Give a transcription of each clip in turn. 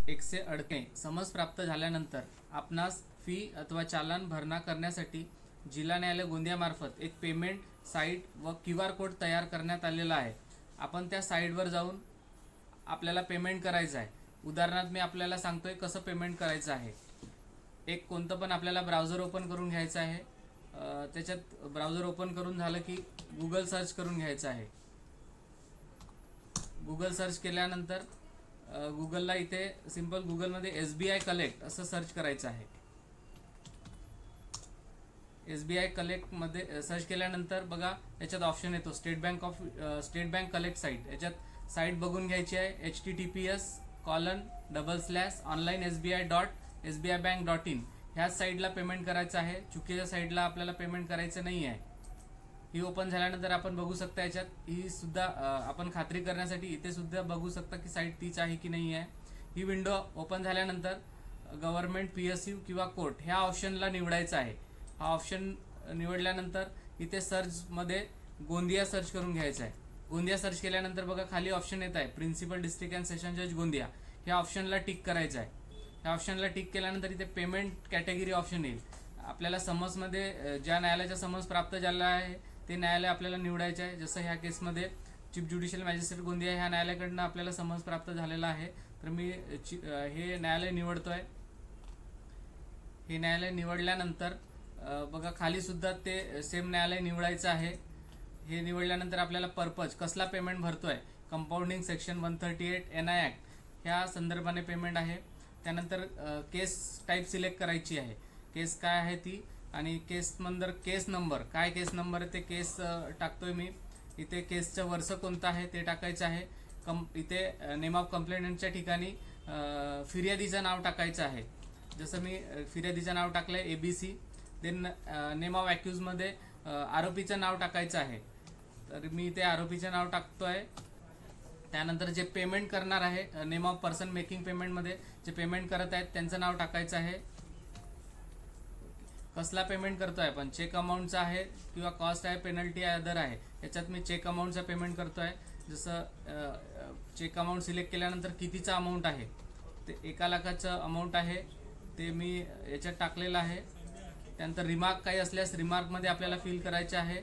100 अडके समज प्राप्त झाल्यानंतर आपणास फी अथवा चालान भरणा करण्यासाठी जिल्हा न्यायालय गोंदियामार्फत एक पेमेंट साईट व QR कोड तयार करण्यात आलेला आहे। आपण त्या साईटवर जाऊन आपल्याला पेमेंट करायचं आहे। उदाहरणार्थ मी आपल्याला सांगतोय कसं पेमेंट करायचं आहे। एक कोणतं पण आपल्याला ब्राउझर ओपन करून घ्यायचं आहे। त्याच्यात ब्राउझर ओपन करून झालं की गूगल सर्च करून घ्यायचं आहे। गूगल सर्च केल्यानंतर गूगलला इथे सिंपल गूगलमध्ये SBI कलेक्ट असं सर्च करायचं आहे। SBI कलेक्टमध्ये सर्च केल्यानंतर बघा याच्यात ऑप्शन येतो स्टेट बँक कलेक्ट साईट। याच्यात साईट बघून घ्यायची आहे https://onlinesbi.sbibank.in ह्याच साईटला पेमेंट करायचं आहे। चुकीच्या साईटला आपल्याला पेमेंट करायचं नाही आहे। ही ओपन झाल्यानंतर आपण बघू शकता याच्यात ही सुद्धा आपण खात्री करण्यासाठी इथे सुद्धा बघू शकता की साईट तीच आहे की नाही आहे। ही विंडो ओपन झाल्यानंतर गव्हर्नमेंट PSU किंवा कोर्ट ह्या ऑप्शनला निवडायचं आहे। हा ऑप्शन निवडल्यानंतर इथे सर्चमध्ये गोंदिया सर्च करून घ्यायचं आहे। गोंदिया सर्च केल्यानंतर बघा खाली ऑप्शन येत आहे प्रिन्सिपल डिस्ट्रिक्ट अँड सेशन जज गोंदिया। ह्या ऑप्शनला टिक करायचं आहे। ह्या ऑप्शनला टिक केल्यानंतर इथे पेमेंट कॅटेगरी ऑप्शन येईल। आपल्याला समजमध्ये ज्या न्यायालयाचा समज प्राप्त झाला आहे ते न्यायालय आपल्याला निवडायचे आहे। जसं ह्या केसमध्ये चीफ ज्युडिशियल मॅजिस्ट्रेट गोंदिया ह्या न्यायालयाकडनं आपल्याला समज प्राप्त झालेला आहे। तर मी हे न्यायालय निवडतोय। हे न्यायालय निवडल्यानंतर बघा खाली सुद्धा ते सेम न्यायालय निवडायचं आहे। हे निवडल्यानंतर आपल्याला पर्पज कसला पेमेंट भरतोय कंपाऊंडिंग सेक्शन 138 NI ॲक्ट ह्या संदर्भाने पेमेंट आहे। त्यानंतर केस टाईप सिलेक्ट करायची आहे। केस काय आहे ती आणि केस नंबर काय केस नंबर आहे ते केस टाकतोय मी। इथे केसचं वर्ष कोणतं आहे ते टाकायचं आहे। इथे नेम ऑफ कंप्लेंटच्या ठिकाणी फिर्यादीचं नाव टाकायचं आहे। जसं मी फिर्यादीचं नाव टाकलंय ABC। देन नेम ऑफ ॲक्युजमध्ये आरोपीचं नाव टाकायचं आहे। तर मी इथे आरोपीचं नाव टाकतोय। त्यानंतर जे पेमेंट करणार आहे नेम ऑफ पर्सन मेकिंग पेमेंटमध्ये जे पेमेंट करत आहेत त्यांचं नाव टाकायचं आहे। कसला पेमेंट करतोय आपण चेक अमाऊंटचा आहे किंवा कॉस्ट आहे पेनल्टी आहे अदर आहे। याच्यात मी चेक अमाऊंटचा पेमेंट करतोय। जसं चेक अमाऊंट सिलेक्ट केल्यानंतर कितीचा अमाऊंट आहे ते 1 लाखाचं अमाऊंट आहे ते मी याच्यात टाकलेलं आहे। त्यानंतर रिमार्क काही असल्यास रिमार्कमध्ये आपल्याला फिल करायचे आहे।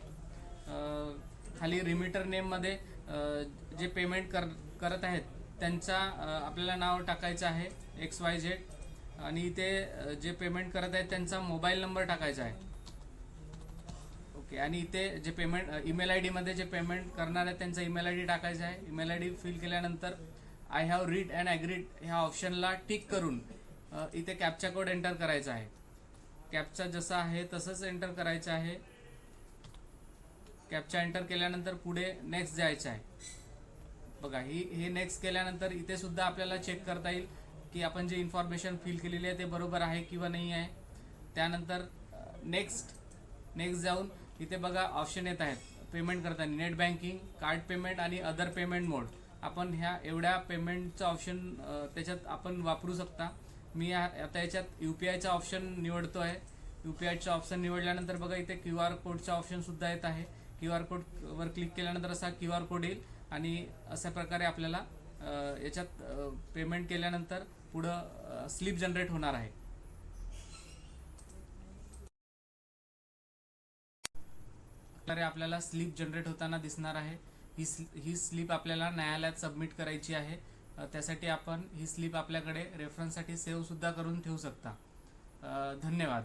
खाली रिमिटर नेममध्ये जे पेमेंट करत आहेत त्यांचा आपल्याला नाव टाकायचं आहे XYZ आणि इथे जे पेमेंट करत आहेत त्यांचा मोबाईल नंबर टाकायचा आहे। ओके आणि इथे जे पेमेंट ईमेल ID मध्ये जे पेमेंट करणार आहेत त्यांचा ईमेल ID टाकायचा आहे। ईमेल ID फिल केल्यानंतर I have read and agreed ह्या ऑप्शनला टिक करून इथे कॅप्चा कोड एंटर करायचा आहे। कॅप्चा जसा आहे तसंच एंटर करायचं आहे। कॅप्चा एंटर केल्यानंतर पुढे नेक्स्ट जायचं आहे। बघा हे नेक्स्ट केल्यानंतर इथे सुद्धा आपल्याला चेक करता येईल की आपण जे इन्फॉर्मेशन फिल केलेली आहे ते बरोबर आहे किंवा नाही आहे। त्यानंतर नेक्स्ट जाऊन इथे बघा ऑप्शन येत आहेत पेमेंट करताना नेट बँकिंग कार्ड पेमेंट आणि अदर पेमेंट मोड। आपण ह्या एवढ्या पेमेंटचं ऑप्शन त्याच्यात आपण वापरू शकता। मी आता याच्यात UPIचा ऑप्शन निवडतोय। UPIचा ऑप्शन निवडल्यानंतर बघा इथे QR कोडचा ऑप्शन सुद्धा येत आहे। QR कोडवर क्लिक केल्यानंतर असा QR कोड येईल आणि अशा प्रकारे आपल्याला याच्यात पेमेंट केल्यानंतर पुढं स्लिप जनरेट होणार आहे। आपल्याला स्लिप जनरेट होताना दिसणार आहे। ही स्लिप आपल्याला न्यायालयात सबमिट करायची आहे। त्यासाठी आपण ही स्लिप आपल्याकडे रेफरन्ससाठी सेव्ह सुद्धा करून ठेवू शकता। धन्यवाद।